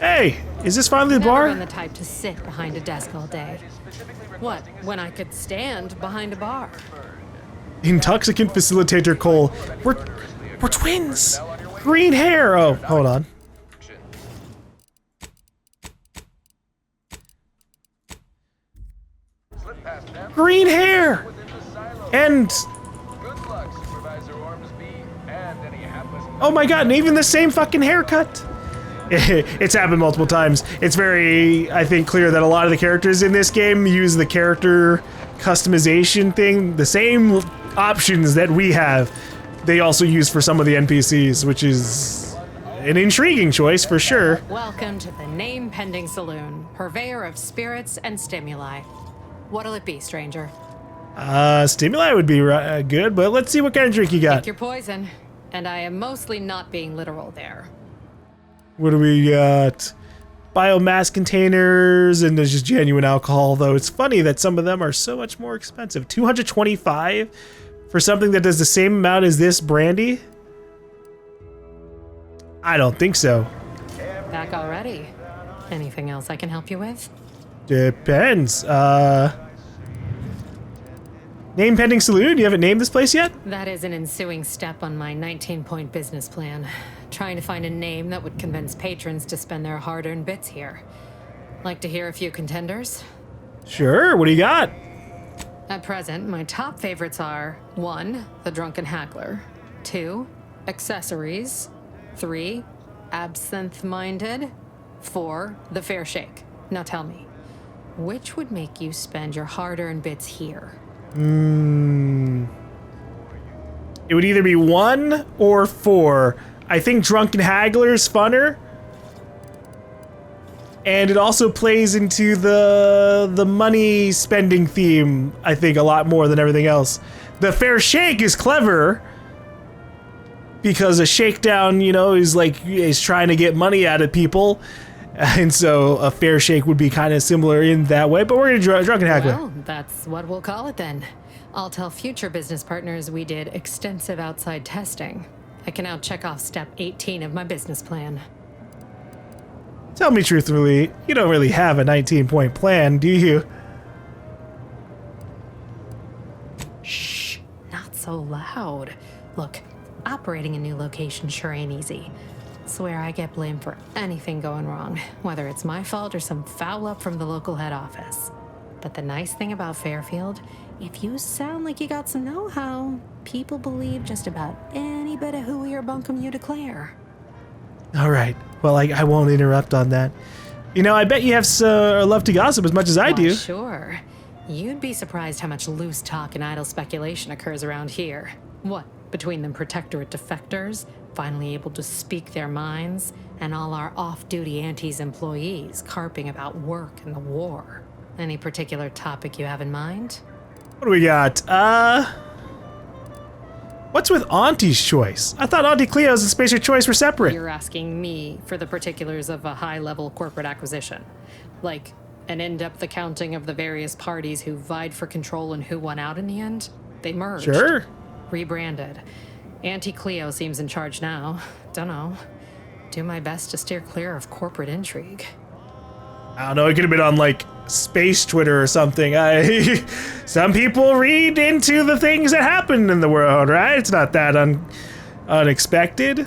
Hey, is this finally the Never bar? been the type to sit behind a desk all day. What, when I could stand behind a bar? Intoxicant facilitator Cole. We're twins. Green hair. Oh, hold on. Green hair. And oh my god, and even the same fucking haircut. It's happened multiple times. It's very, I think, clear that a lot of the characters in this game use the character customization thing, the same options that we have, they also use for some of the NPCs, which is an intriguing choice for sure. Welcome to the Name Pending Saloon, purveyor of spirits and stimuli. What'll it be, stranger? Stimuli would be good, but let's see what kind of drink you got. Pick your poison, and I am mostly not being literal there. What do we got? Biomass containers, and there's just genuine alcohol, though it's funny that some of them are so much more expensive. 225 for something that does the same amount as this brandy? I don't think so. Back already. Anything else I can help you with? Depends. Name pending saloon? You haven't named this place yet? That is an ensuing step on my 19-point business plan. Trying to find a name that would convince patrons to spend their hard-earned bits here. Like to hear a few contenders? Sure, what do you got? At present, my top favorites are 1. The Drunken Haggler, 2. Accessories, 3. Absinthe-Minded, 4. The Fair Shake. Now tell me, which would make you spend your hard-earned bits here? It would either be 1 or 4. I think Drunken Haggler's funner. And it also plays into the money spending theme, I think, a lot more than everything else. The Fair Shake is clever because a shakedown, you know, is trying to get money out of people. And so a fair shake would be kind of similar in that way, but we're gonna Drunken Haggler. Well, that's what we'll call it then. I'll tell future business partners we did extensive outside testing. I can now check off step 18 of my business plan. Tell me truthfully, you don't really have a 19-point plan, do you? Shh, not so loud. Look, operating a new location sure ain't easy. Swear I get blamed for anything going wrong, whether it's my fault or some foul up from the local head office. But the nice thing about Fairfield, if you sound like you got some know-how, people believe just about any bit of hooey or bunkum you declare. All right. Well, I won't interrupt on that. You know, I bet you have love to gossip as much as I do. Sure. You'd be surprised how much loose talk and idle speculation occurs around here. What, between the Protectorate defectors, finally able to speak their minds, and all our off-duty Antes employees carping about work and the war. Any particular topic you have in mind? What do we got? What's with Auntie's choice? I thought Auntie Cleo's and Spacer Choice were separate. You're asking me for the particulars of a high-level corporate acquisition. Like, an in-depth accounting of the various parties who vied for control and who won out in the end? They merged. Sure. Rebranded. Auntie Cleo seems in charge now. Dunno. Do my best to steer clear of corporate intrigue. I don't know, it could have been on, like, space Twitter or something. Some people read into the things that happen in the world, right? It's not that unexpected.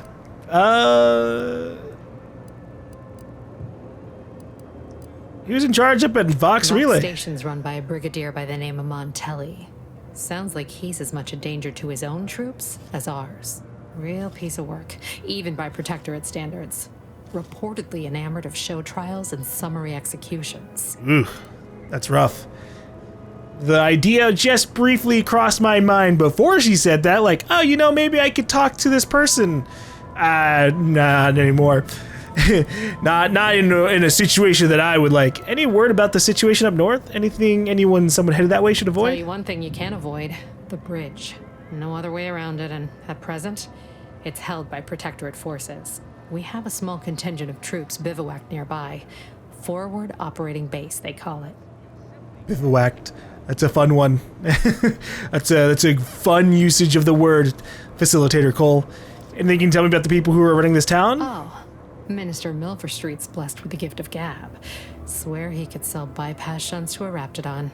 He was in charge up at Vox Relay. Station's run by a brigadier by the name of Montelli. Sounds like he's as much a danger to his own troops as ours. Real piece of work, even by Protectorate standards. Reportedly enamored of show trials and summary executions. Ooh, that's rough. The idea just briefly crossed my mind before she said that, like, oh, you know, maybe I could talk to this person. Not anymore. not in a situation that I would like. Any word about the situation up north? Anything someone headed that way should avoid? Tell you one thing you can't avoid. The bridge. No other way around it, and at present, it's held by Protectorate forces. We have a small contingent of troops bivouacked nearby. Forward Operating Base, they call it. Bivouacked. That's a fun one. That's a fun usage of the word, Facilitator Cole. Anything you can tell me about the people who are running this town? Oh, Minister Milverstreet's blessed with the gift of gab. Swear he could sell bypass shunts to a Raptidon.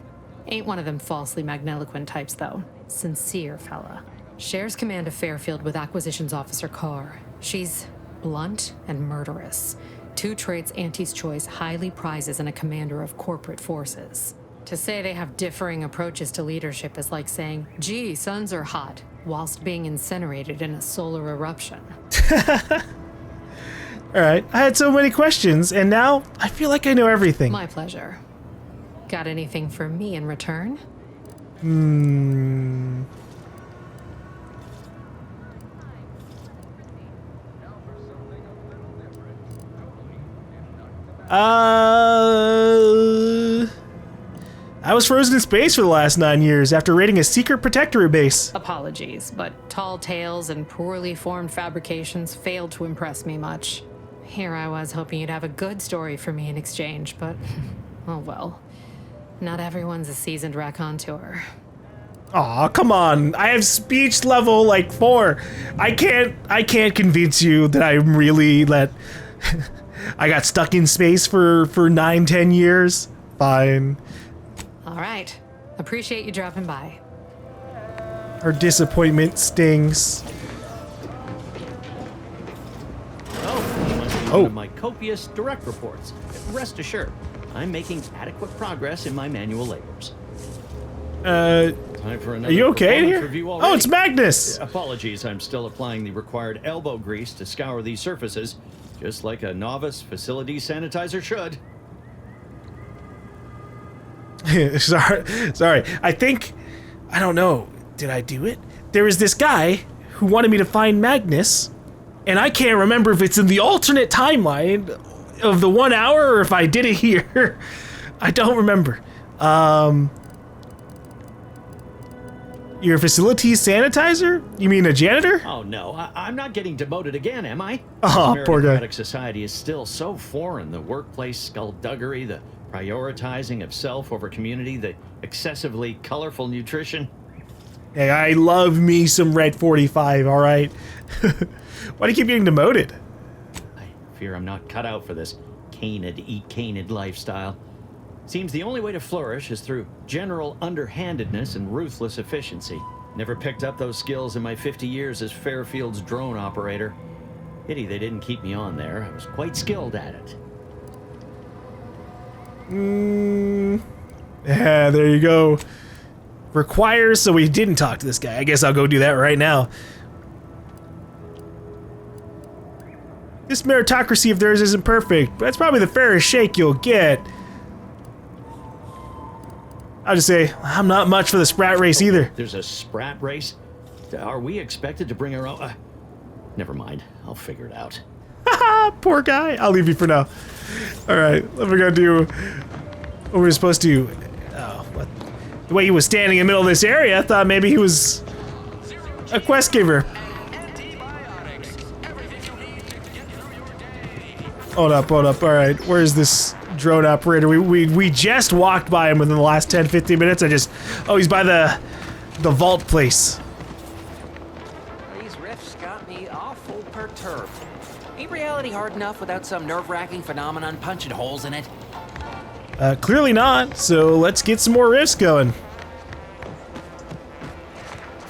Ain't one of them falsely magniloquent types, though. Sincere fella. Shares command of Fairfield with Acquisitions Officer Carr. She's blunt and murderous. Two traits Auntie's Choice highly prizes in a commander of corporate forces. To say they have differing approaches to leadership is like saying, gee, suns are hot, whilst being incinerated in a solar eruption. All right, I had so many questions, and now I feel like I know everything. My pleasure. Got anything for me in return? I was frozen in space for the last 9 years after raiding a secret protectorate base. Apologies, but tall tales and poorly formed fabrications failed to impress me much. Here I was hoping you'd have a good story for me in exchange, but oh well. Not everyone's a seasoned raconteur. Aw, come on. I have speech level like 4. I can't convince you that I'm really I got stuck in space for 9-10 years. Fine. All right. Appreciate you dropping by. Her disappointment stings. Oh, you must be one of my copious direct reports. Rest assured, I'm making adequate progress in my manual labors. Time for another are you okay in performance here? review Oh, already. it's Magnus! Apologies, I'm still applying the required elbow grease to scour these surfaces, just like a novice facility sanitizer should. Sorry. I don't know. Did I do it? There was this guy who wanted me to find Magnus, and I can't remember if it's in the alternate timeline of the 1 hour or if I did it here. I don't remember. You're a facilities sanitizer? You mean a janitor? Oh no, I'm not getting demoted again, am I? Oh, This poor guy. meritocratic society is still so foreign. The workplace skullduggery, the prioritizing of self over community, the excessively colorful nutrition. Hey, I love me some Red 45, all right? Why do you keep getting demoted? I fear I'm not cut out for this canid, eat canid lifestyle. Seems the only way to flourish is through general underhandedness and ruthless efficiency. Never picked up those skills in my 50 years as Fairfield's drone operator. Pity they didn't keep me on there. I was quite skilled at it. Yeah, there you go. Requires, so we didn't talk to this guy. I guess I'll go do that right now. This meritocracy of theirs isn't perfect, but that's probably the fairest shake you'll get. I'll just say, I'm not much for the sprat race either. There's a sprat race? Are we expected to bring our own? Never mind. I'll figure it out. Haha, poor guy. I'll leave you for now. Alright, what we're gonna do. What we're supposed to. Oh, what? The way he was standing in the middle of this area, I thought maybe he was a quest giver. Hold up. Alright, where's this drone operator? We just walked by him within the last 10-15 minutes. Oh, he's by the vault place. These riffs got me awful perturbed. Ain't reality hard enough without some nerve-wracking phenomenon punching holes in it? Clearly not, so let's get some more riffs going.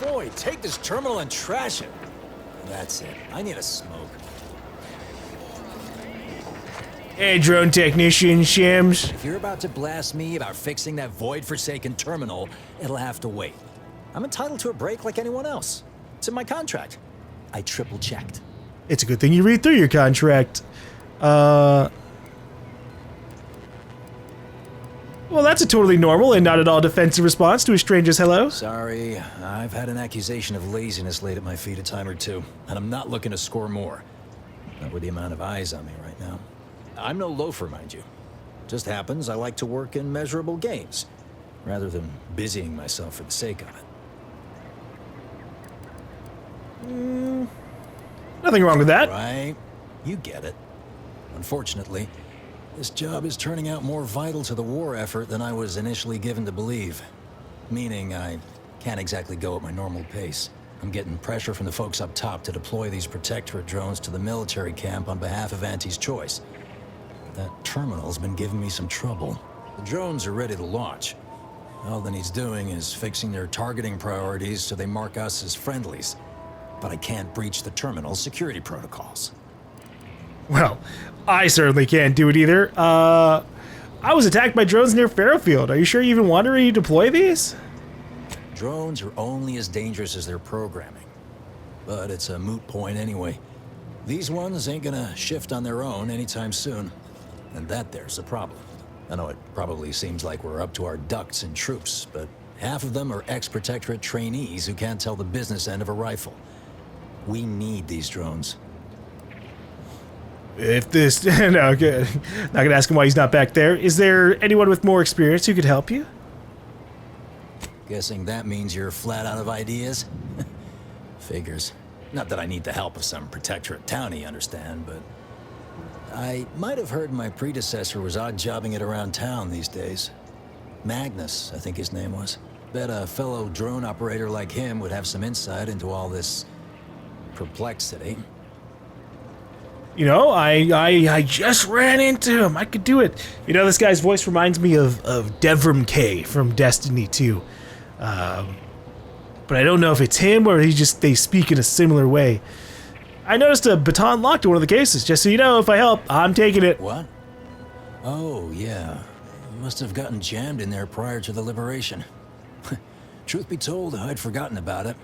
Boy, take this terminal and trash it. That's it. I need a smoke. Hey, drone technician, Shams. If you're about to blast me about fixing that void-forsaken terminal, it'll have to wait. I'm entitled to a break like anyone else. It's in my contract. I triple-checked. It's a good thing you read through your contract. Well, that's a totally normal and not at all defensive response to a stranger's hello. Sorry, I've had an accusation of laziness laid at my feet a time or two, and I'm not looking to score more. Not with the amount of eyes on me right now. I'm no loafer, mind you. Just happens I like to work in measurable gains, rather than busying myself for the sake of it. Nothing wrong with that. Right? You get it. Unfortunately, this job is turning out more vital to the war effort than I was initially given to believe. Meaning I can't exactly go at my normal pace. I'm getting pressure from the folks up top to deploy these Protectorate drones to the military camp on behalf of Auntie's Choice. That terminal's been giving me some trouble. The drones are ready to launch. All that needs doing is fixing their targeting priorities so they mark us as friendlies. But I can't breach the terminal's security protocols. Well, I certainly can't do it either. I was attacked by drones near Fairfield. Are you sure you even want to redeploy these? Drones are only as dangerous as their programming. But it's a moot point anyway. These ones ain't gonna shift on their own anytime soon. And that there's the problem. I know it probably seems like we're up to our ducks in troops, but half of them are ex-Protectorate trainees who can't tell the business end of a rifle. We need these drones. If this... no, good. Not gonna ask him why he's not back there. Is there anyone with more experience who could help you? Guessing that means you're flat out of ideas? Figures. Not that I need the help of some Protectorate townie, understand, but... I might have heard my predecessor was odd-jobbing it around town these days. Magnus, I think his name was. Bet a fellow drone operator like him would have some insight into all this... perplexity. You know, I just ran into him. I could do it. You know, this guy's voice reminds me of Devrim K from Destiny 2. But I don't know if it's him or they speak in a similar way. I noticed a baton locked in one of the cases. Just so you know, if I help, I'm taking it. What? Oh, yeah. Must have gotten jammed in there prior to the liberation. Truth be told, I'd forgotten about it.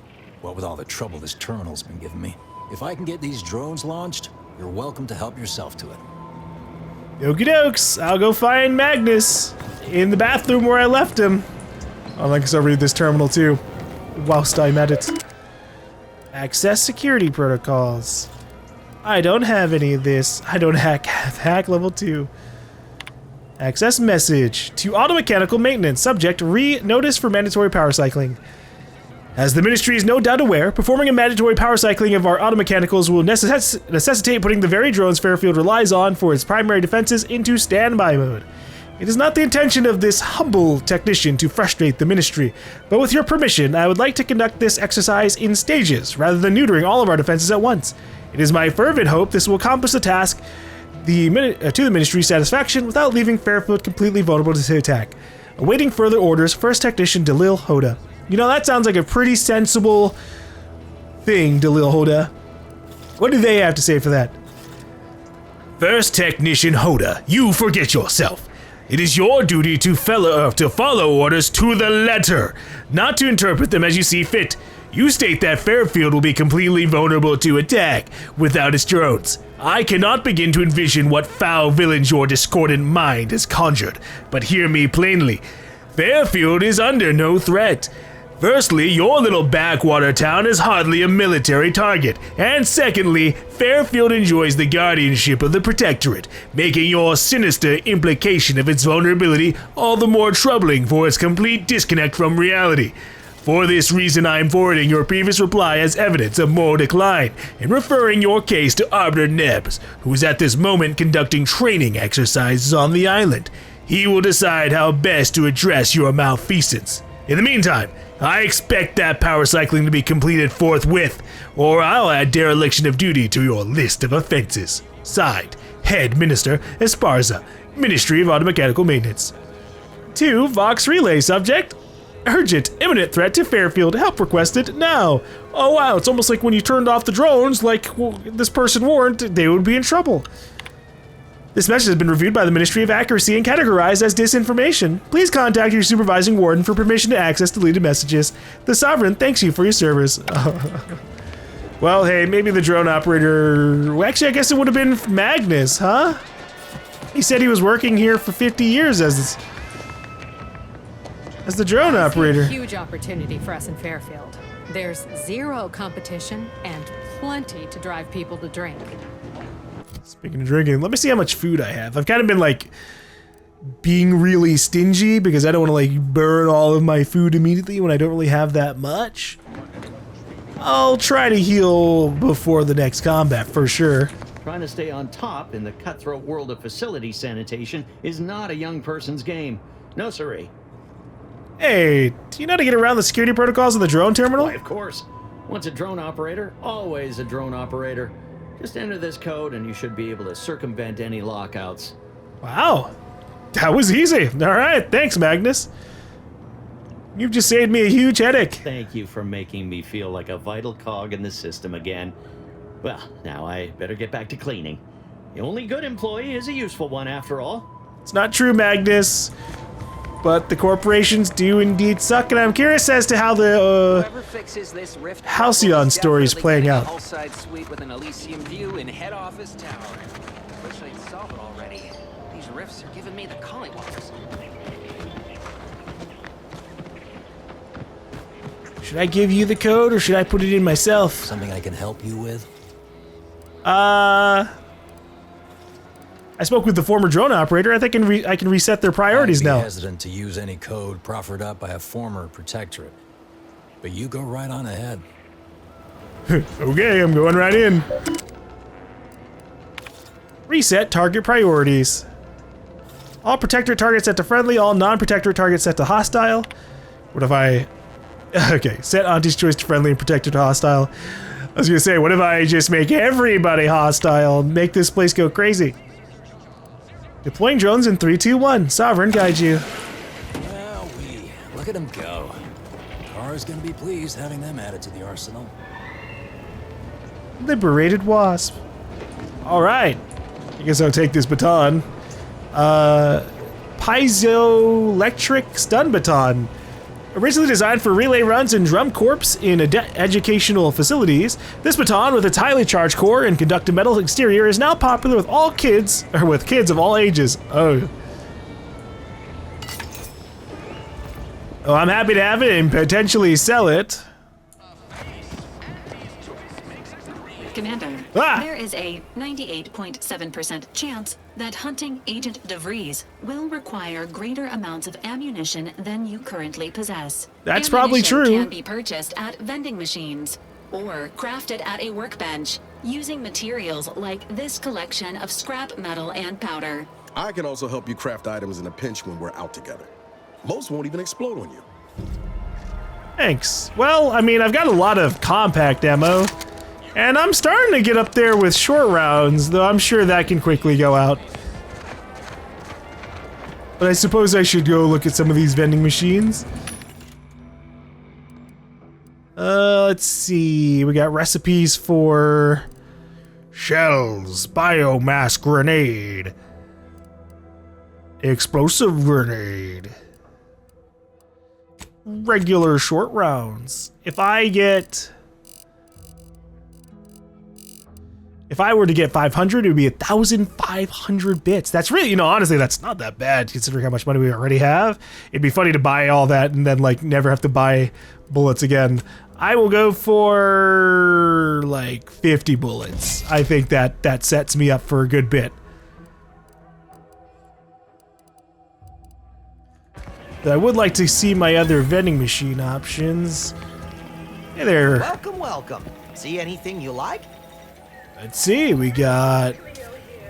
What with all the trouble this terminal's been giving me. If I can get these drones launched, you're welcome to help yourself to it. Okie dokes. I'll go find Magnus in the bathroom where I left him. I guess I'll read this terminal too, whilst I'm at it. Access security protocols. I don't have any of this. I don't have hack level 2. Access message to auto mechanical maintenance. Subject notice for mandatory power cycling. As the Ministry is no doubt aware, performing a mandatory power cycling of our auto mechanicals will necessitate putting the very drones Fairfield relies on for its primary defenses into standby mode. It is not the intention of this humble technician to frustrate the Ministry, but with your permission, I would like to conduct this exercise in stages, rather than neutering all of our defenses at once. It is my fervent hope this will accomplish the task to the Ministry's satisfaction without leaving Fairfield completely vulnerable to attack. Awaiting further orders, First Technician Dalil Hoda. You know, that sounds like a pretty sensible thing, Dalil Hoda. What do they have to say for that? First Technician Hoda, you forget yourself. It is your duty to follow orders to the letter, not to interpret them as you see fit. You state that Fairfield will be completely vulnerable to attack without its drones. I cannot begin to envision what foul villains your discordant mind has conjured, but hear me plainly. Fairfield is under no threat. Firstly, your little backwater town is hardly a military target, and secondly, Fairfield enjoys the guardianship of the Protectorate, making your sinister implication of its vulnerability all the more troubling for its complete disconnect from reality. For this reason, I am forwarding your previous reply as evidence of moral decline, and referring your case to Arbiter Nebs, who is at this moment conducting training exercises on the island. He will decide how best to address your malfeasance. In the meantime, I expect that power cycling to be completed forthwith, or I'll add dereliction of duty to your list of offenses. Signed, Head Minister Esparza, Ministry of Automechanical Maintenance. 2. Vox Relay subject. Urgent, imminent threat to Fairfield. Help requested now. Oh wow, it's almost like when you turned off the drones, like this person warned, they would be in trouble. This message has been reviewed by the Ministry of Accuracy and categorized as disinformation. Please contact your supervising warden for permission to access deleted messages. The Sovereign thanks you for your service. Well, hey, maybe the drone operator... Well, actually, I guess it would have been Magnus, huh? He said he was working here for 50 years as the drone operator. A huge opportunity for us in Fairfield. There's zero competition and plenty to drive people to drink. Speaking of drinking, let me see how much food I have. I've kind of been like being really stingy because I don't want to like burn all of my food immediately when I don't really have that much. I'll try to heal before the next combat for sure. Trying to stay on top in the cutthroat world of facility sanitation is not a young person's game. No siree. Hey, do you know how to get around the security protocols of the drone terminal? Why, of course. Once a drone operator, always a drone operator. Just enter this code and you should be able to circumvent any lockouts. Wow. That was easy. All right, thanks, Magnus. You've just saved me a huge headache. Thank you for making me feel like a vital cog in the system again. Well, now I better get back to cleaning. The only good employee is a useful one after all. It's not true, Magnus. But the corporations do indeed suck, and I'm curious as to how the Whoever fixes this rift Halcyon is story is definitely playing getting out. a Hillside suite with an Elysium view in head office tower. Wish I'd solve it already. These rifts are giving me the collywobbles. Should I give you the code, or should I put it in myself? Something I can help you with? I spoke with the former drone operator. I think I can reset their priorities I'd be now. hesitant to use any code proffered up by a former protectorate. But you go right on ahead. Okay, I'm going right in. Reset target priorities. All protectorate targets set to friendly, all non-protectorate targets set to hostile. What if I... Okay, set Auntie's choice to friendly and protectorate to hostile. I was gonna say, what if I just make everybody hostile and make this place go crazy? Deploying drones in 3, 2, 1. Sovereign, guide you. Well, look at them go. Kara's gonna be pleased having them added to the arsenal. Liberated Wasp. Alright. I guess I'll take this baton. Piezoelectric stun baton. Originally designed for relay runs and drum corps in educational facilities, this baton with its highly charged core and conductive metal exterior is now popular with all kids, or with kids of all ages. Oh, I'm happy to have it and potentially sell it. Commander, Ah! there is a 98.7% chance that hunting Agent DeVries will require greater amounts of ammunition than you currently possess. That's probably Ammunition true. Can be purchased at vending machines or crafted at a workbench using materials like this collection of scrap metal and powder. I can also help you craft items in a pinch when we're out together. Most won't even explode on you. Thanks. Well, I mean, I've got a lot of compact ammo. And I'm starting to get up there with short rounds, though I'm sure that can quickly go out. But I suppose I should go look at some of these vending machines. Let's see. We got recipes for shells, biomass grenade, explosive grenade, regular short rounds. If I were to get 500, it would be 1,500 bits. That's really, honestly, that's not that bad considering how much money we already have. It'd be funny to buy all that and then, like, never have to buy bullets again. I will go for, like, 50 bullets. I think that sets me up for a good bit. But I would like to see my other vending machine options. Hey there. Welcome, welcome. See anything you like? Let's see, we got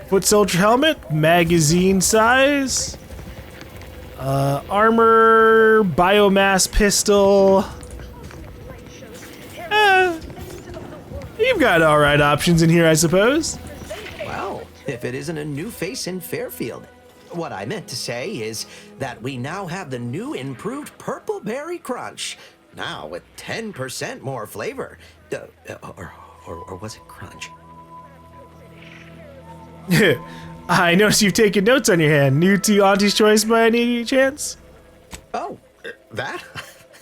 foot soldier helmet, magazine size, armor, biomass pistol. You've got alright options in here, I suppose. Well, if it isn't a new face in Fairfield. What I meant to say is that we now have the new improved Purple Berry Crunch. Now with 10% more flavor. Or was it crunch? I notice you've taken notes on your hand. New to Auntie's Choice by any chance? Oh,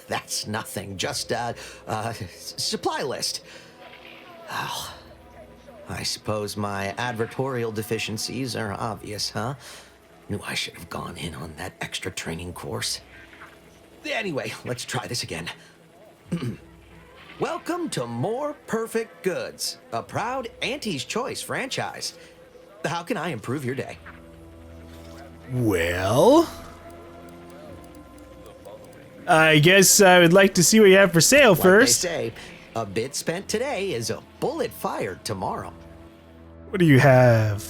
that's nothing. Just supply list. Oh, I suppose my advertorial deficiencies are obvious, huh? Knew I should have gone in on that extra training course. Anyway, let's try this again. Welcome to More Perfect Goods, a proud Auntie's Choice franchise. How can I improve your day? Well, I guess I would like to see what you have for sale first. Like they say, a bit spent today is a bullet fired tomorrow. What do you have?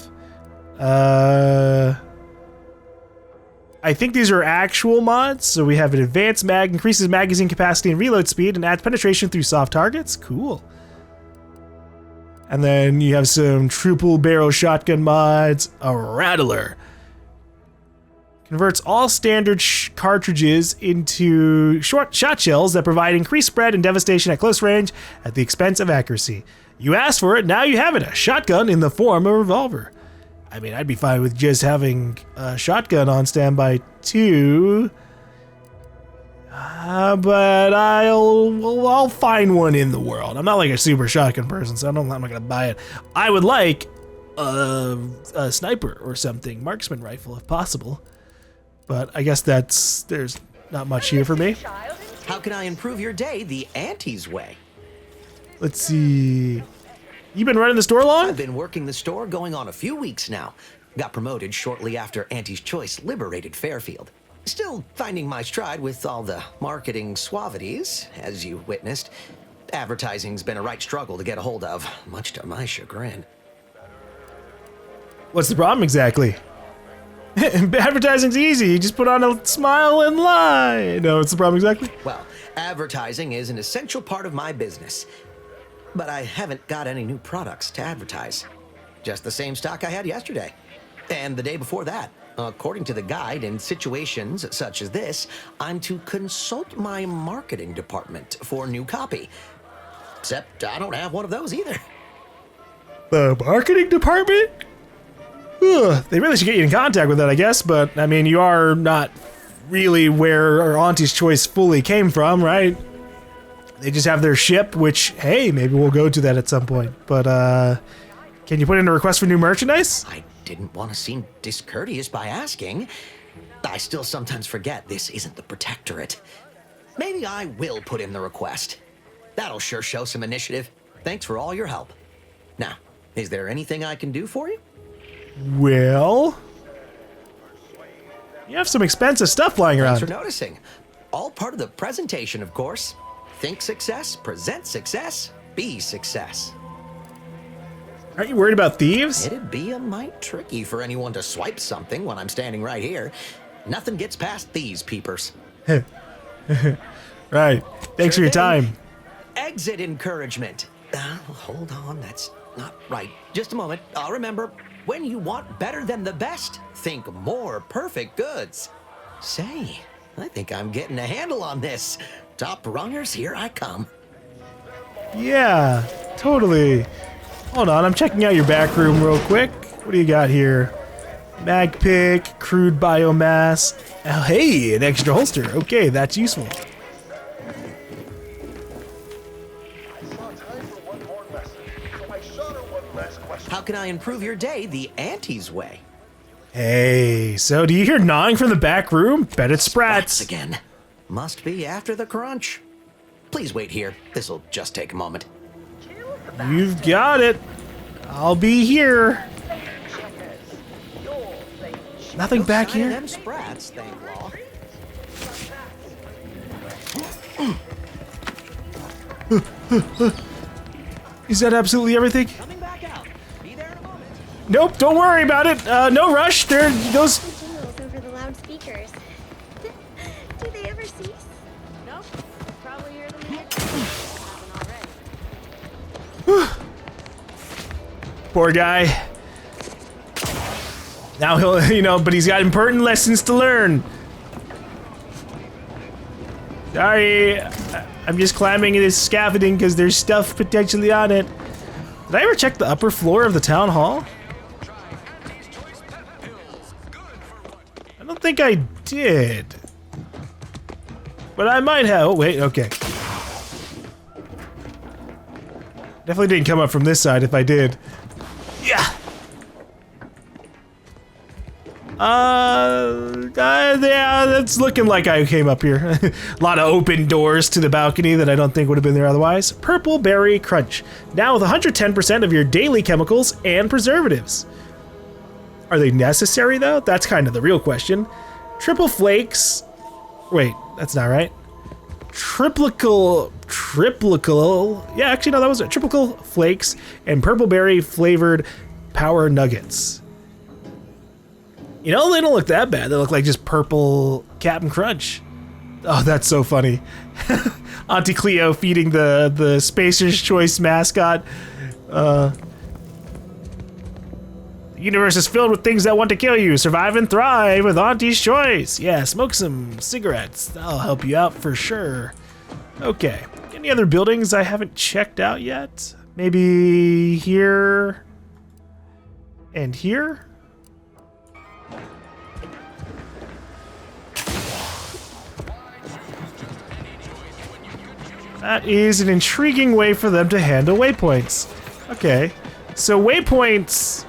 I think these are actual mods. So we have an advanced mag, increases magazine capacity and reload speed, and adds penetration through soft targets. Cool. And then you have some triple barrel shotgun mods. A rattler. Converts all standard cartridges into short shot shells that provide increased spread and devastation at close range at the expense of accuracy. You asked for it, now you have it. A shotgun in the form of a revolver. I mean, I'd be fine with just having a shotgun on standby too. But I'll find one in the world. I'm not like a super shotgun person, so I'm not gonna buy it. I would like a sniper or something, marksman rifle if possible. But I guess there's not much here for me. How can I improve your day the Auntie's way? Let's see. You been running the store long? I've been working the store going on a few weeks now. Got promoted shortly after Auntie's Choice liberated Fairfield. Still finding my stride with all the marketing suavities, as you witnessed. Advertising's been a right struggle to get a hold of, much to my chagrin. What's the problem exactly? Advertising's easy. You just put on a smile and lie. No, what's the problem exactly? Well, advertising is an essential part of my business. But I haven't got any new products to advertise. Just the same stock I had yesterday. And the day before that. According to the guide, in situations such as this, I'm to consult my marketing department for new copy. Except I don't have one of those either. The marketing department? Ugh, they really should get you in contact with that, I guess. But, I mean, you are not really where our Auntie's Choice fully came from, right? They just have their ship, which, hey, maybe we'll go to that at some point. But, can you put in a request for new merchandise? I didn't want to seem discourteous by asking. I still sometimes forget this isn't the Protectorate. Maybe I will put in the request. That'll sure show some initiative. Thanks for all your help. Now, is there anything I can do for you? Well, you have some expensive stuff lying around. Thanks for noticing. All part of the presentation, of course. Think success, present success, be success. Aren't you worried about thieves? It'd be a mite tricky for anyone to swipe something when I'm standing right here. Nothing gets past these peepers. Right. Thanks for your time. Exit encouragement. Hold on, that's not right. Just a moment. I'll remember. When you want better than the best, think more perfect goods. Say, I think I'm getting a handle on this. Top rungers, here I come. Yeah, totally. Hold on, I'm checking out your back room real quick. What do you got here? Mag pick, crude biomass. Oh, hey, an extra holster. Okay, that's useful. How can I improve your day the Auntie's way? Hey, so do you hear gnawing from the back room? Bet it's Sprats. Again. Must be after the crunch. Please wait here. This'll just take a moment. You've got it. I'll be here. Nothing back here? Them Sprats, thank law. Is that absolutely everything? Coming back out. Be there in a moment. Nope, don't worry about it. No rush. There, those. Jingles over the loudspeakers. Do they ever cease? Nope. Probably hear them again. Haven't already. Poor guy. Now he'll, but he's got important lessons to learn. Sorry, I'm just climbing this scaffolding because there's stuff potentially on it. Did I ever check the upper floor of the town hall? I don't think I did. But I might have. Oh, wait, okay. Definitely didn't come up from this side if I did. Yeah. Yeah, that's looking like I came up here. A lot of open doors to the balcony that I don't think would have been there otherwise. Purple Berry Crunch. Now with 110% of your daily chemicals and preservatives. Are they necessary though? That's kind of the real question. Triple Flakes. Wait, that's not right. Triplical. Yeah, actually no, that was it. Triplical Flakes and Purple Berry flavored Power Nuggets. You know, they don't look that bad. They look like just purple Captain Crunch. Oh, that's so funny. Auntie Cleo feeding the Spacer's Choice mascot. The universe is filled with things that want to kill you. Survive and thrive with Auntie's Choice. Yeah, smoke some cigarettes. That'll help you out for sure. Okay. Any other buildings I haven't checked out yet? Maybe here and here? That is an intriguing way for them to handle waypoints. Okay, so waypoints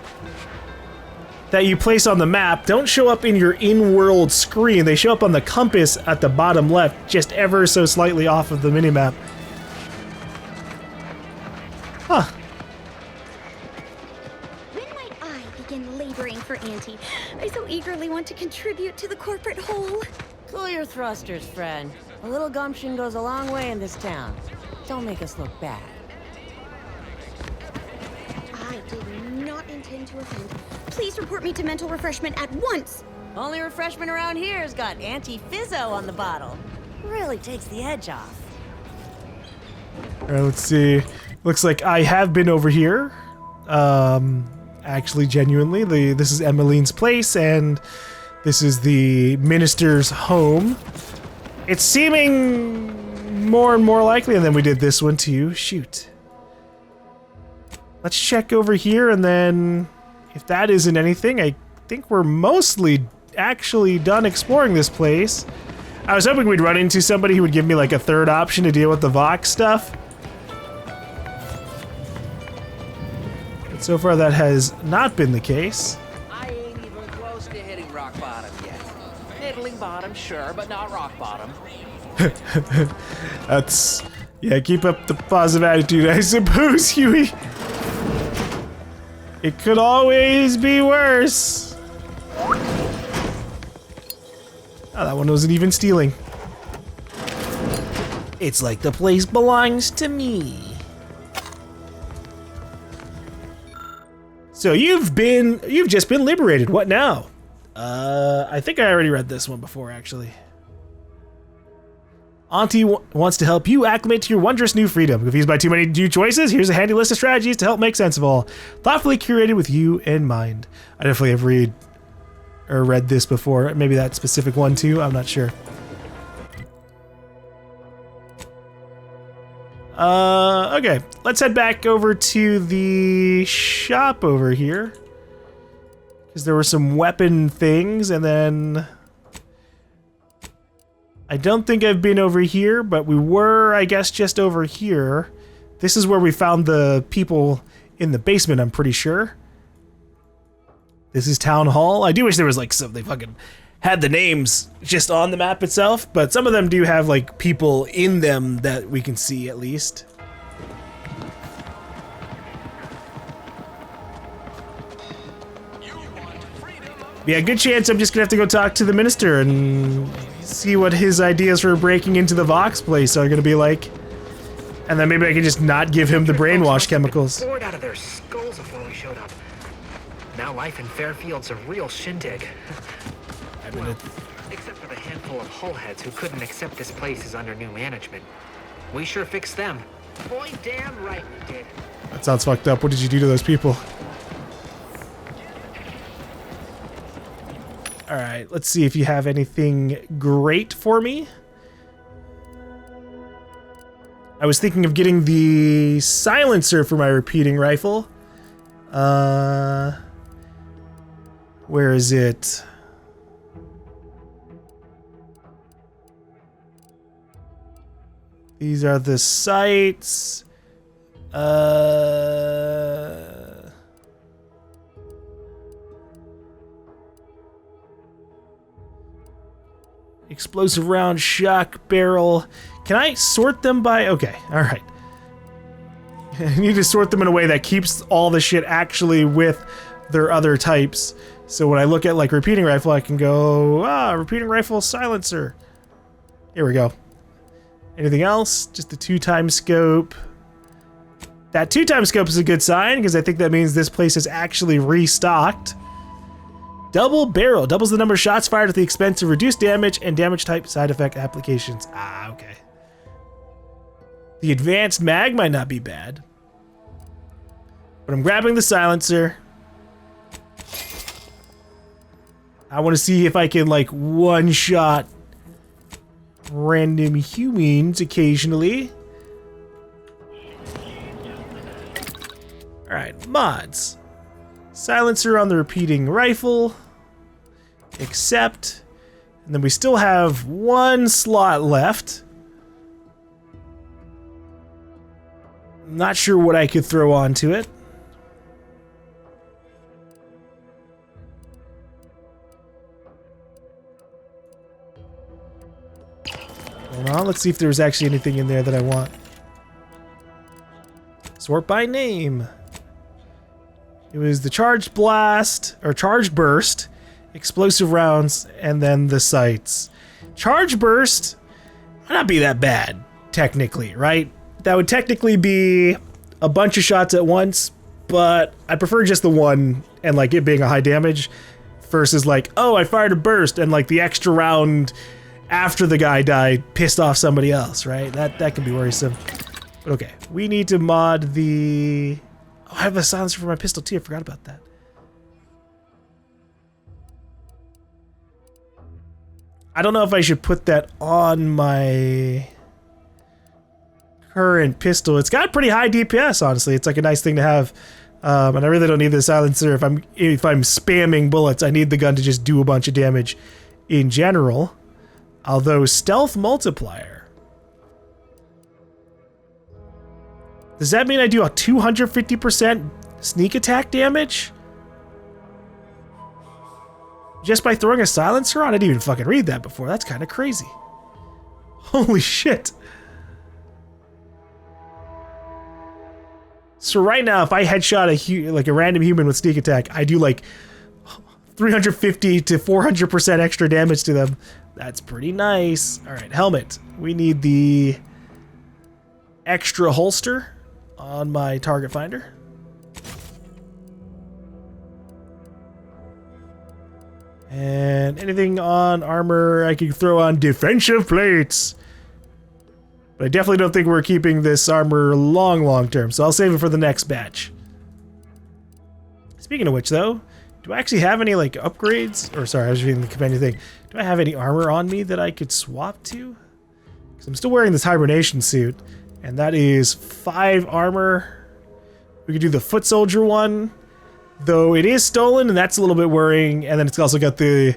that you place on the map don't show up in your in-world screen. They show up on the compass at the bottom left, just ever so slightly off of the minimap. Huh. When might I begin laboring for Auntie? I so eagerly want to contribute to the corporate whole. Cool your thrusters, friend. A little gumption goes a long way in this town. Don't make us look bad. I did not intend to offend. Please report me to mental refreshment at once. Only refreshment around here has got anti-fizzo on the bottle. Really takes the edge off. Alright, let's see. Looks like I have been over here. Actually, genuinely. This is Emmeline's place, and this is the minister's home. It's seeming more and more likely, and then we did this one too. Shoot. Let's check over here, and then if that isn't anything, I think we're mostly actually done exploring this place. I was hoping we'd run into somebody who would give me like a third option to deal with the Vox stuff. But so far that has not been the case. I ain't even close to hitting rock bottom yet. Middling bottom, sure, but not rock bottom. That's... yeah, keep up the positive attitude, I suppose, Huey. It could always be worse. Oh, that one wasn't even stealing. It's like the place belongs to me. So you've just been liberated. What now? I think I already read this one before, actually. Auntie wants to help you acclimate to your wondrous new freedom. Confused by too many new choices? Here's a handy list of strategies to help make sense of all. Thoughtfully curated with you in mind. I definitely have read this before. Maybe that specific one too. I'm not sure. Okay. Let's head back over to the shop over here. Because there were some weapon things, and then... I don't think I've been over here, but we were, I guess, just over here. This is where we found the people in the basement, I'm pretty sure. This is Town Hall. I do wish there was like they fucking had the names just on the map itself, but some of them do have like people in them that we can see at least. Yeah, good chance I'm just gonna have to go talk to the minister and see what his ideas for breaking into the Vox place are gonna be like. And then maybe I can just not give him the brainwash chemicals. Bored out of their skulls before we showed up. Now life in Fairfield's a real shindig. Well, except for the handful of hull heads who couldn't accept this place is under new management. We sure fixed them. Boy, damn right we did. That sounds fucked up. What did you do to those people? Alright, let's see if you have anything great for me. I was thinking of getting the silencer for my repeating rifle. Where is it? These are the sights. Explosive round, shock barrel. Can I sort them by... okay, alright. I need to sort them in a way that keeps all the shit actually with their other types. So when I look at like repeating rifle, I can go, repeating rifle silencer. Here we go. Anything else? Just the 2x scope. That 2x scope is a good sign because I think that means this place is actually restocked. Double barrel. Doubles the number of shots fired at the expense of reduced damage and damage type side effect applications. Ah, okay. The advanced mag might not be bad. But I'm grabbing the silencer. I want to see if I can, like, one-shot random humans occasionally. Alright, mods. Silencer on the repeating rifle. Accept. And then we still have one slot left. Not sure what I could throw onto it. Hold on, let's see if there's actually anything in there that I want. Sort by name. It was the charged blast, or charged burst, explosive rounds, and then the sights. Charge burst might not be that bad, technically, right? That would technically be a bunch of shots at once, but I prefer just the one and like it being a high damage versus like, oh, I fired a burst and like the extra round after the guy died pissed off somebody else, right? That can be worrisome. But okay, we need to mod the... Oh, I have a silencer for my pistol too, I forgot about that. I don't know if I should put that on my current pistol. It's got pretty high DPS, honestly. It's like a nice thing to have. And I really don't need the silencer if I'm spamming bullets. I need the gun to just do a bunch of damage in general. Although stealth multiplier. Does that mean I do a 250% sneak attack damage? Just by throwing a silencer on? I didn't even fucking read that before. That's kind of crazy. Holy shit. So right now, if I headshot like a random human with sneak attack, I do like 350 to 400% extra damage to them. That's pretty nice. All right, helmet. We need the extra holster on my target finder. And anything on armor, I can throw on defensive plates. But I definitely don't think we're keeping this armor long term, so I'll save it for the next batch. Speaking of which, though, do I actually have any, like, upgrades? Or, sorry, I was reading the companion thing. Do I have any armor on me that I could swap to? Because I'm still wearing this hibernation suit, and that is 5 armor. We could do the foot soldier one, though it is stolen, and that's a little bit worrying. And then it's also got the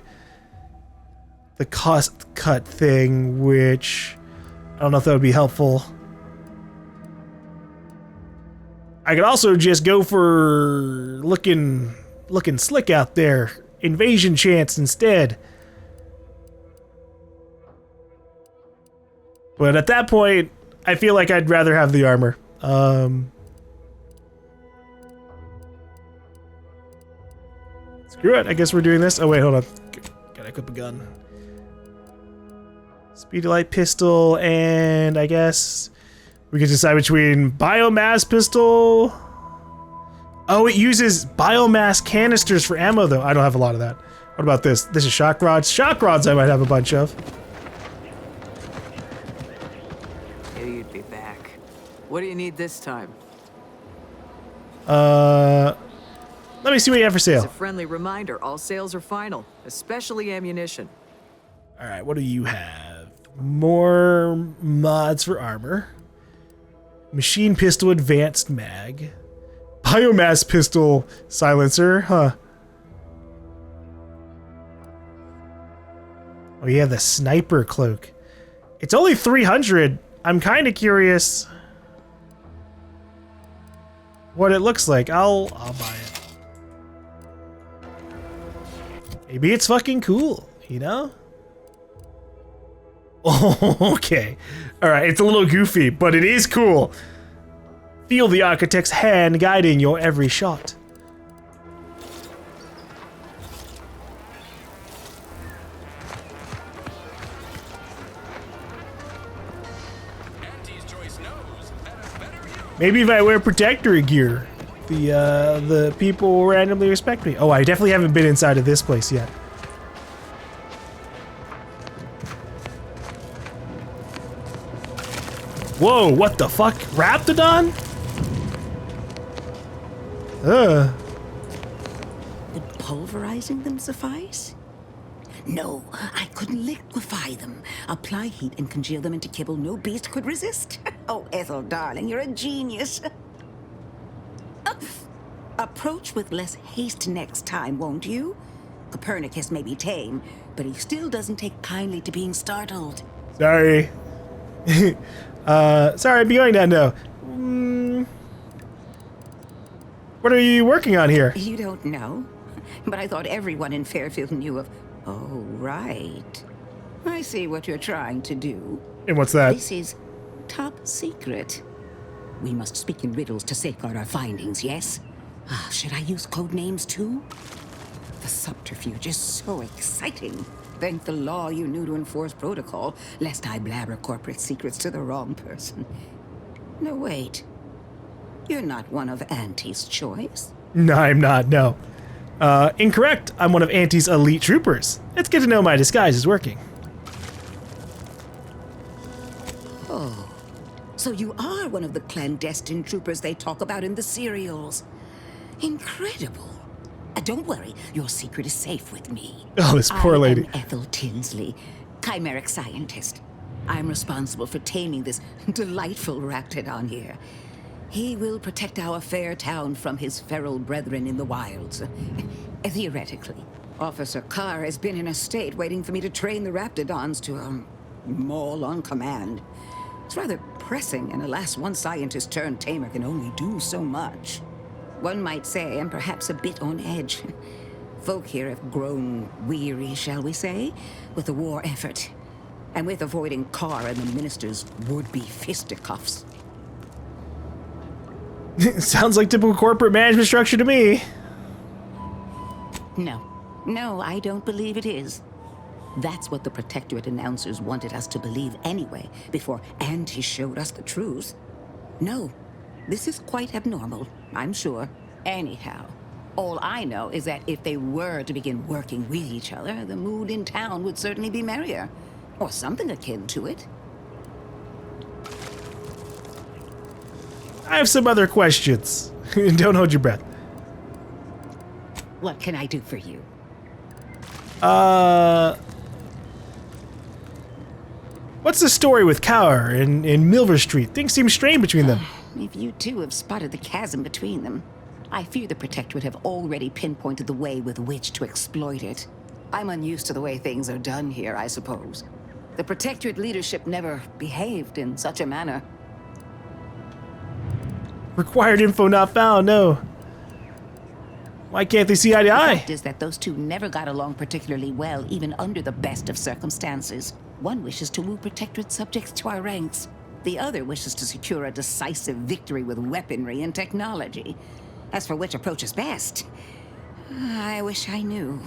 cost cut thing, which I don't know if that would be helpful. I could also just go for looking slick out there. Invasion chance instead. But at that point, I feel like I'd rather have the armor. Screw it, I guess we're doing this. Oh wait, hold on. Gotta equip a gun. Speedy light pistol, and I guess we could decide between biomass pistol. Oh, it uses biomass canisters for ammo, though. I don't have a lot of that. What about this? This is shock rods. Shock rods I might have a bunch of. Yeah, you'd be back. What do you need this time? Let me see what you have for sale. As a friendly reminder, all sales are final, especially ammunition. All right, what do you have? More mods for armor. Machine pistol advanced mag. Biomass pistol silencer, huh? Oh yeah, the sniper cloak. It's only 300. I'm kind of curious what it looks like. I'll buy it. Maybe it's fucking cool, you know? Okay. Alright, it's a little goofy, but it is cool. Feel the architect's hand guiding your every shot. Maybe if I wear protector gear the people randomly respect me. Oh, I definitely haven't been inside of this place yet. Whoa, what the fuck? Raptidon? Would pulverizing them suffice? No, I couldn't liquefy them. Apply heat and congeal them into kibble no beast could resist. Oh, Ethel, darling, you're a genius. Approach with less haste next time, won't you? Copernicus may be tame, but he still doesn't take kindly to being startled. Sorry. Sorry, I'm going down now. What are you working on here? You don't know? But I thought everyone in Fairfield knew of... Oh, right. I see what you're trying to do. And what's that? This is top secret. We must speak in riddles to safeguard our findings, yes? Should I use code names too? The subterfuge is so exciting. Thank the law you knew to enforce protocol, lest I blabber corporate secrets to the wrong person. No, wait. You're not one of Auntie's choice. No, I'm not, no. Incorrect. I'm one of Auntie's elite troopers. It's good to know my disguise is working. Oh, so you are one of the clandestine troopers they talk about in the serials. Incredible. Don't worry, your secret is safe with me. Oh, this poor lady. I'm Ethel Tinsley, chimeric scientist. I'm responsible for taming this delightful raptidon here. He will protect our fair town from his feral brethren in the wilds. Theoretically. Officer Carr has been in a state waiting for me to train the raptidons to, maul on command. It's rather pressing, and alas, one scientist turned tamer can only do so much. One might say I'm perhaps a bit on edge. Folk here have grown weary, shall we say, with the war effort, and with avoiding Carr and the minister's would-be fisticuffs. Sounds like typical corporate management structure to me. No, I don't believe it is. That's what the Protectorate announcers wanted us to believe anyway, before Auntie showed us the truth. No, this is quite abnormal, I'm sure. Anyhow, all I know is that if they were to begin working with each other, the mood in town would certainly be merrier. Or something akin to it. I have some other questions. Don't hold your breath. What can I do for you? What's the story with Cower and Milver Street? Things seem strained between them. If you two have spotted the chasm between them, I fear the Protectorate have already pinpointed the way with which to exploit it. I'm unused to the way things are done here, I suppose. The Protectorate leadership never behaved in such a manner. Required info not found, no. Why can't they see eye to eye? The fact is that those two never got along particularly well, even under the best of circumstances. One wishes to move Protectorate subjects to our ranks. The other wishes to secure a decisive victory with weaponry and technology. As for which approach is best, I wish I knew.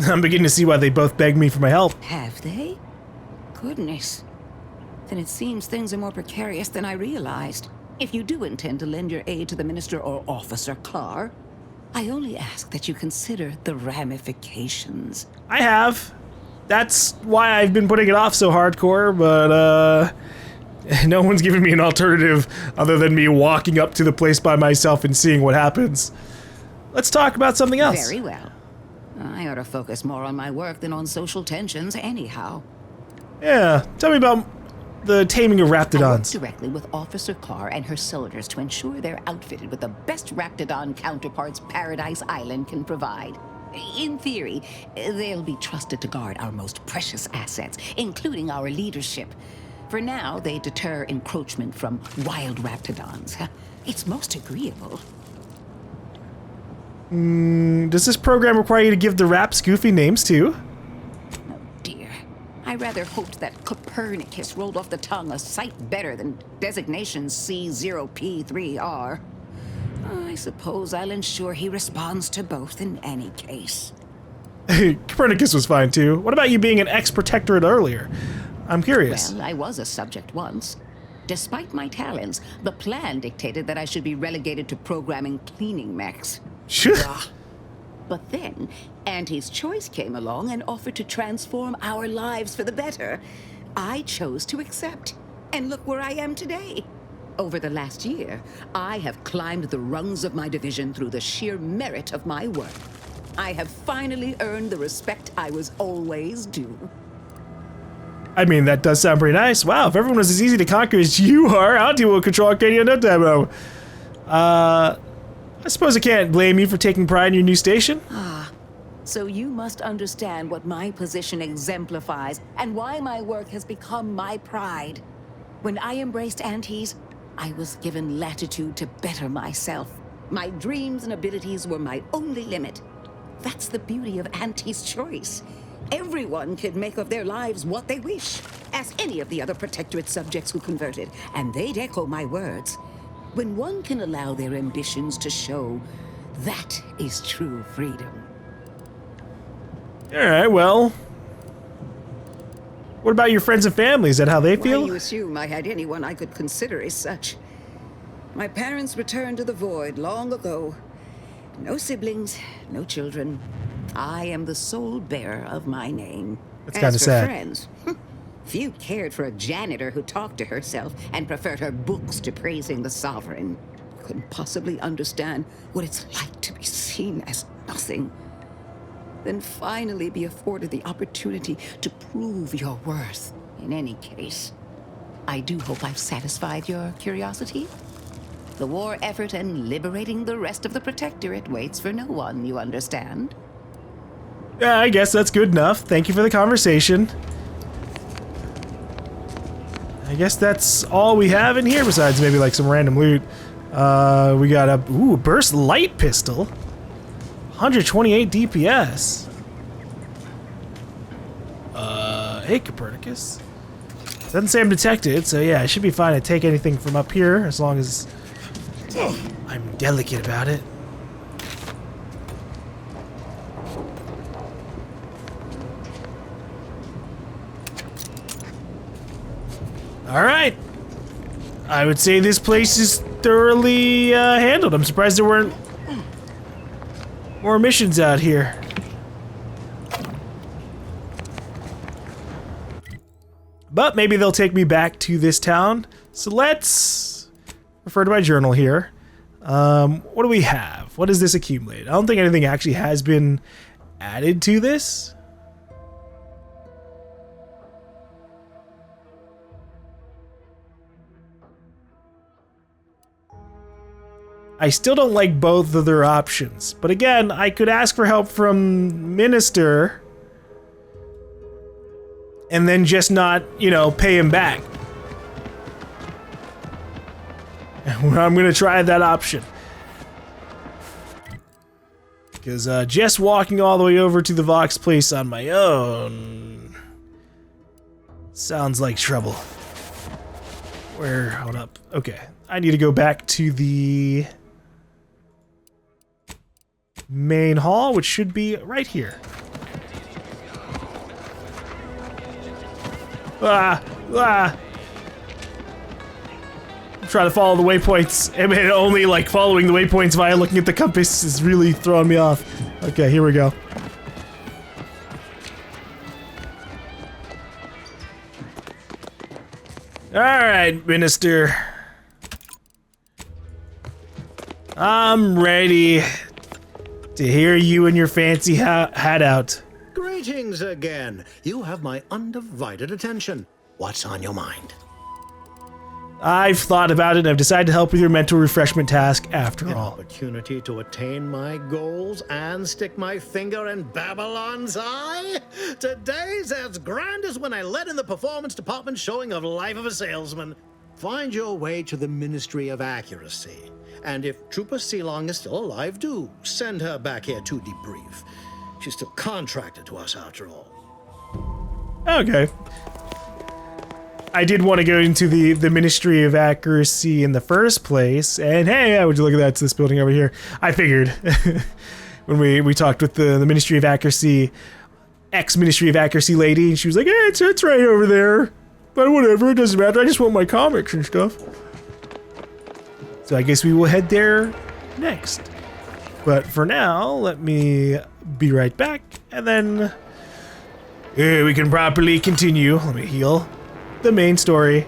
I'm beginning to see why they both begged me for my help. Have they? Goodness. Then it seems things are more precarious than I realized. If you do intend to lend your aid to the Minister or Officer Carr, I only ask that you consider the ramifications. I have. That's why I've been putting it off so hardcore, but no one's given me an alternative other than me walking up to the place by myself and seeing what happens. Let's talk about something else. Very well. I ought to focus more on my work than on social tensions anyhow. Yeah, tell me about the taming of I work raptidons. directly with Officer Carr and her soldiers to ensure they're outfitted with the best raptidon counterparts Paradise Island can provide. In theory, they'll be trusted to guard our most precious assets, including our leadership. For now, they deter encroachment from wild raptidons. It's most agreeable. Does this program require you to give the raps goofy names too? Oh dear. I rather hoped that Copernicus rolled off the tongue a sight better than designation C0P3R. I suppose I'll ensure he responds to both in any case. Copernicus was fine too. What about you being an ex-protectorate earlier? I'm curious. Well, I was a subject once. Despite my talents, the plan dictated that I should be relegated to programming cleaning mechs. Sure. But then, Auntie's Choice came along and offered to transform our lives for the better. I chose to accept. And look where I am today. Over the last year, I have climbed the rungs of my division through the sheer merit of my work. I have finally earned the respect I was always due. I mean, that does sound pretty nice. Wow, if everyone was as easy to conquer as you are, Auntie will control Arcadia in no demo. I suppose I can't blame you for taking pride in your new station. So you must understand what my position exemplifies and why my work has become my pride. When I embraced Auntie's, I was given latitude to better myself. My dreams and abilities were my only limit. That's the beauty of Auntie's Choice. Everyone can make of their lives what they wish. Ask any of the other Protectorate subjects who converted, and they'd echo my words. When one can allow their ambitions to show, that is true freedom. Alright, well. What about your friends and family? Is that how they feel? Why do you assume I had anyone I could consider as such? My parents returned to the void long ago. No siblings, no children. I am the sole bearer of my name. That's kind of sad. As for friends, few cared for a janitor who talked to herself and preferred her books to praising the sovereign. Couldn't possibly understand what it's like to be seen as nothing. Then finally be afforded the opportunity to prove your worth. In any case, I do hope I've satisfied your curiosity. The war effort and liberating the rest of the Protectorate waits for no one, you understand? Yeah, I guess that's good enough. Thank you for the conversation. I guess that's all we have in here besides maybe like some random loot. We got a burst light pistol. 128 DPS. Hey Copernicus. Doesn't say I'm detected, so yeah, I should be fine to take anything from up here as long as I'm delicate about it. Alright. I would say this place is thoroughly handled. I'm surprised there weren't more missions out here. But maybe they'll take me back to this town. So let's refer to my journal here. What do we have? What does this accumulate? I don't think anything actually has been added to this. I still don't like both of their options. But again, I could ask for help from Minister and then just not, you know, pay him back. I'm gonna try that option. Because just walking all the way over to the Vox place on my own sounds like trouble. Hold up. Okay. I need to go back to the main hall, which should be right here. I'm trying to follow the waypoints. I mean, only like following the waypoints via looking at the compass is really throwing me off. Okay, here we go. Alright, Minister. I'm ready to hear you and your fancy hat out. Greetings again. You have my undivided attention. What's on your mind? I've thought about it and I've decided to help with your mental refreshment task after all. An opportunity to attain my goals and stick my finger in Babylon's eye? Today's as grand as when I led in the performance department showing of Life of a Salesman. Find your way to the Ministry of Accuracy. And if Trooper Sealong is still alive, do send her back here to debrief. She's still contracted to us after all. Okay. I did want to go into the Ministry of Accuracy in the first place, and hey, would you look at that, it's this building over here. I figured when we talked with the Ministry of Accuracy, ex-Ministry of Accuracy lady, and she was like, hey, it's right over there. but whatever, it doesn't matter. I just want my comics and stuff. So I guess we will head there next. But for now, let me be right back, and then we can properly continue. Let me heal the main story.